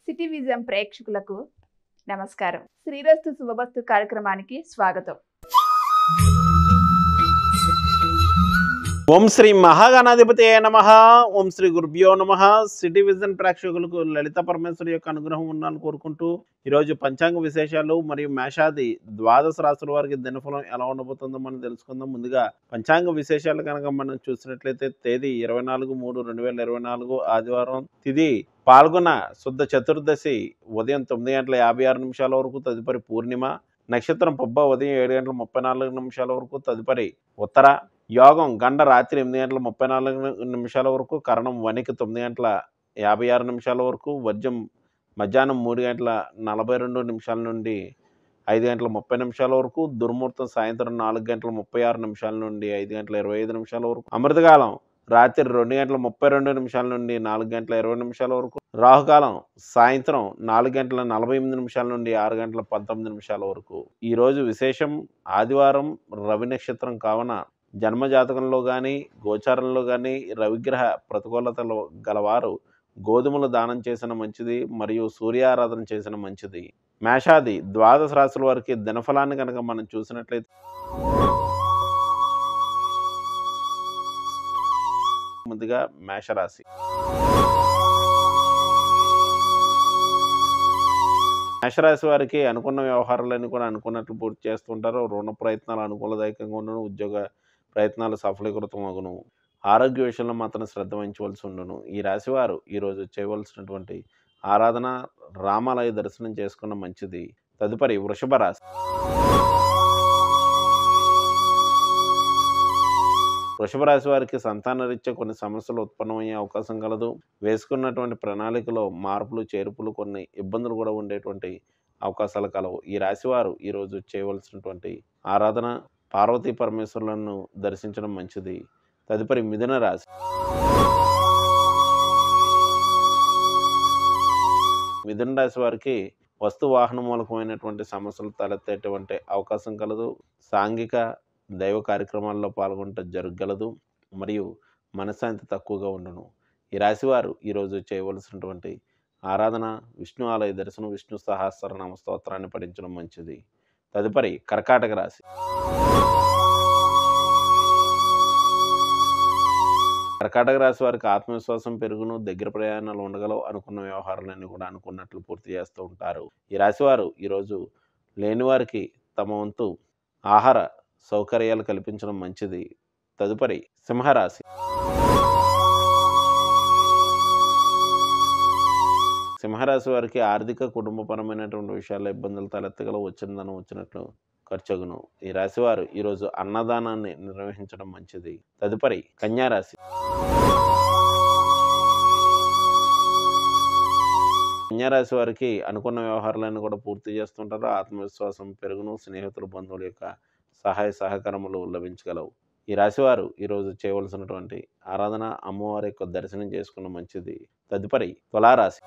City vision ప్రేక్షకులకు నమస్కారం. శ్రీరస్తు శుభమస్తు కార్యక్రమానికి స్వాగతం. ఓం శ్రీ మహాగణాధిపతయే నమః. ఓం శ్రీ గురుభ్యో నమః. సిటీ విజన్ ప్రేక్షకులకు లలిత పరమేశ్వరి యొక్క అనుగ్రహం ఉండాలని కోరుకుంటూ ఈరోజు పంచాంగ విశేషాలు మరియు మేషాది ద్వాదశ రాశుల వారికి దినఫలం ఎలా ఉండబోతుందో మనం తెలుసుకుందాం. ముందుగా పంచాంగ విశేషాలు కనుక మనం చూసినట్లయితే తేదీ 24/3/2024 ఆదివారం, తిథి పాల్గొన శుద్ధ చతుర్దశి ఉదయం 9:56 వరకు, తదుపరి పూర్ణిమ. నక్షత్రం పుబ్బ ఉదయం 7:34 వరకు, తదుపరి ఉత్తర. యోగం గండ రాత్రి 8:34 వరకు, కరణం వనికి 9:56 వరకు, వర్జం మధ్యాహ్నం 3:42 నుండి 5:30 వరకు, దుర్ముహూర్తం సాయంత్రం 4:36 నుండి 5:25 వరకు, అమృతకాలం రాత్రి 2:32 నుండి 4:20 వరకు, రాహుకాలం సాయంత్రం 4:48 నుండి 6:19 వరకు. ఈరోజు విశేషం ఆదివారం, రవి నక్షత్రం కావున జన్మజాతకంలో కానీ గోచారంలో కానీ రవిగ్రహ ప్రతికూలతలు గలవారు గోధుమలు దానం చేసిన మంచిది మరియు సూర్యారాధన చేసిన మంచిది. మేషాది ద్వాదశ రాశుల వారికి దినఫలాన్ని కనుక మనం చూసినట్లయితే ముందుగా మేషరాశి. మేషరాశి వారికి అనుకున్న వ్యవహారాలన్నీ కూడా అనుకున్నట్లు పూర్తి చేస్తుంటారు. రుణ ప్రయత్నాలు అనుకూలదాయకంగా ఉండను. ఉద్యోగ ప్రయత్నాలు సఫలీకృతం అగును. ఆరోగ్య విషయంలో మాత్రం శ్రద్ధ వహించవలసి ఉండును. ఈ రాశివారు ఈరోజు చేయవలసినటువంటి ఆరాధన రామాలయ దర్శనం చేసుకున్న మంచిది. తదుపరి వృషభ రాశి. వృషభ రాశి వారికి సంతాన రీత్యా కొన్ని సమస్యలు ఉత్పన్నమయ్యే అవకాశం కలదు. వేసుకున్నటువంటి ప్రణాళికలో మార్పులు చేర్పులు కొన్ని ఇబ్బందులు కూడా ఉండేటువంటి అవకాశాలు కలవు. ఈ రాశివారు ఈరోజు చేయవలసినటువంటి ఆరాధన పార్వతీ పరమేశ్వరులను దర్శించడం మంచిది. తదుపరి మిథున రాశి. మిథున రాశి వారికి వస్తు వాహన మూలకమైనటువంటి సమస్యలు తలెత్తేటువంటి అవకాశం కలదు. సాంఘిక దైవ కార్యక్రమాల్లో పాల్గొనటం జరగగలదు మరియు మనశ్శాంతి తక్కువగా ఉండును. ఈ రాశివారు ఈరోజు చేయవలసినటువంటి ఆరాధన విష్ణు ఆలయ దర్శనం, విష్ణు సహస్రనామ స్తోత్రాన్ని పఠించడం మంచిది. తదుపరి కర్కాటక రాశి. కర్కాటక రాశి వారికి ఆత్మవిశ్వాసం పెరుగును. దగ్గర ప్రయాణాలు ఉండగలవు. అనుకున్న వ్యవహారాలన్నీ కూడా అనుకున్నట్లు పూర్తి చేస్తూ ఉంటారు. ఈ రాశివారు ఈరోజు లేని వారికి తమ వంతు ఆహార సౌకర్యాలు కల్పించడం మంచిది. తదుపరి సింహరాశి. సింహరాశి వారికి ఆర్థిక కుటుంబపరమైనటువంటి విషయాల్లో ఇబ్బందులు తలెత్తగలవు. వచ్చిందనం వచ్చినట్లు ఖర్చుగును. ఈ రాశివారు ఈరోజు అన్నదానాన్ని నిర్వహించడం మంచిది. తదుపరి కన్యారాశి. కన్యారాశి వారికి అనుకున్న వ్యవహారాలన్నీ కూడా పూర్తి చేస్తుంటారు. ఆత్మవిశ్వాసం పెరుగును. స్నేహితులు బంధువుల యొక్క సహాయ సహకారములు లభించగలవు. ఈ రాశివారు ఈరోజు చేయవలసినటువంటి ఆరాధన అమ్మవారి యొక్క దర్శనం చేసుకున్న మంచిది. తదుపరి తులారాశి.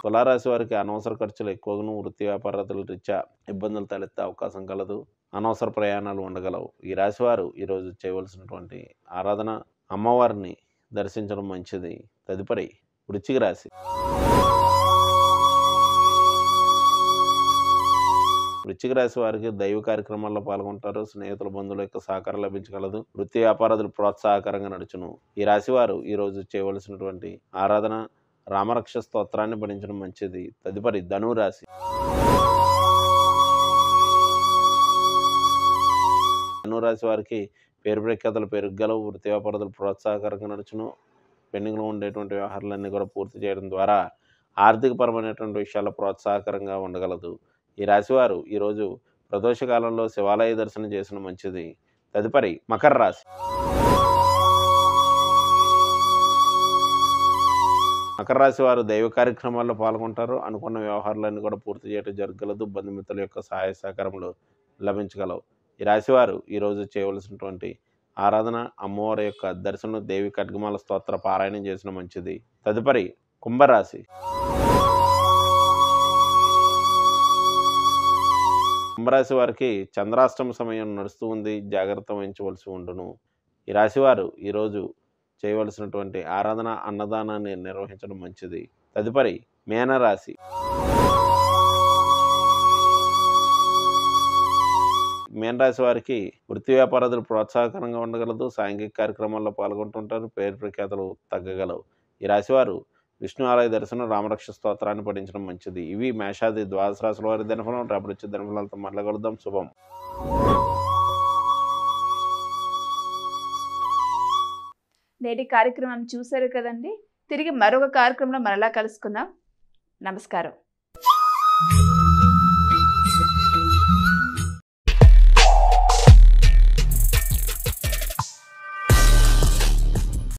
తులారాశి వారికి అనవసర ఖర్చులు ఎక్కువగాను. వృత్తి వ్యాపారాల రీత్యా ఇబ్బందులు తలెత్తే అవకాశం కలదు. అనవసర ప్రయాణాలు ఉండగలవు. ఈ రాశివారు ఈరోజు చేయవలసినటువంటి ఆరాధన అమ్మవారిని దర్శించడం మంచిది. తదుపరి వృశ్చిక రాశి. వృశ్చిక రాశి వారికి దైవ కార్యక్రమాల్లో పాల్గొంటారు. స్నేహితుల బంధువుల యొక్క సహకారం లభించగలదు. వృత్తి వ్యాపారాలు ప్రోత్సాహకరంగా నడుచును. ఈ రాశివారు ఈరోజు చేయవలసినటువంటి ఆరాధన రామరక్ష స్తోత్రాన్ని పఠించడం మంచిది. తదుపరి ధనురాశి. ధనురాశి వారికి పేరు ప్రఖ్యాతలు పెరగగలవు. వృత్తి వ్యాపారాలు ప్రోత్సాహకరంగా నడుచును. పెండింగ్లో ఉండేటువంటి వ్యవహారాలన్నీ కూడా పూర్తి చేయడం ద్వారా ఆర్థికపరమైనటువంటి విషయాల్లో ప్రోత్సాహకరంగా ఉండగలదు. ఈ రాశివారు ఈరోజు ప్రదోషకాలంలో శివాలయ దర్శనం చేసిన మంచిది. తదుపరి మకర రాశి. మకర రాశి వారు దైవ కార్యక్రమాల్లో పాల్గొంటారు. అనుకున్న వ్యవహారాలన్నీ కూడా పూర్తి చేయడం జరగగలదు. బంధుమిత్రుల యొక్క సహాయ సహకారములు లభించగలవు. ఈ రాశివారు ఈరోజు చేయవలసినటువంటి ఆరాధన అమ్మవారి యొక్క దర్శనం, దేవి ఖడ్గమాల స్తోత్ర పారాయణం చేసిన మంచిది. తదుపరి కుంభరాశి. కుంభరాశి వారికి చంద్రాష్టమ సమయం నడుస్తూ ఉంది. జాగ్రత్త వహించవలసి ఉండును. ఈ రాశివారు ఈరోజు చేయవలసినటువంటి ఆరాధన అన్నదానాన్ని నిర్వహించడం మంచిది. తదుపరి మీనరాశి. మీనరాశి వారికి వృత్తి వ్యాపారాలు ప్రోత్సాహకరంగా ఉండగలదు. సాంఘిక కార్యక్రమాల్లో పాల్గొంటుంటారు. పేరు ప్రఖ్యాతలు తగ్గగలవు. ఈ రాశివారు విష్ణు ఆలయ దర్శనం, రామరక్ష స్తోత్రాన్ని పఠించడం మంచిది. ఇవి మేషాది ద్వాదశ రాశుల వారి దినఫలం. రేపటి వచ్చే దినఫలాలతో మళ్ళీ కలుద్దాం. శుభం. నేటి కార్యక్రమం చూశారు కదండి. తిరిగి మరొక కార్యక్రమంలో మరలా కలుసుకుందాం. నమస్కారం.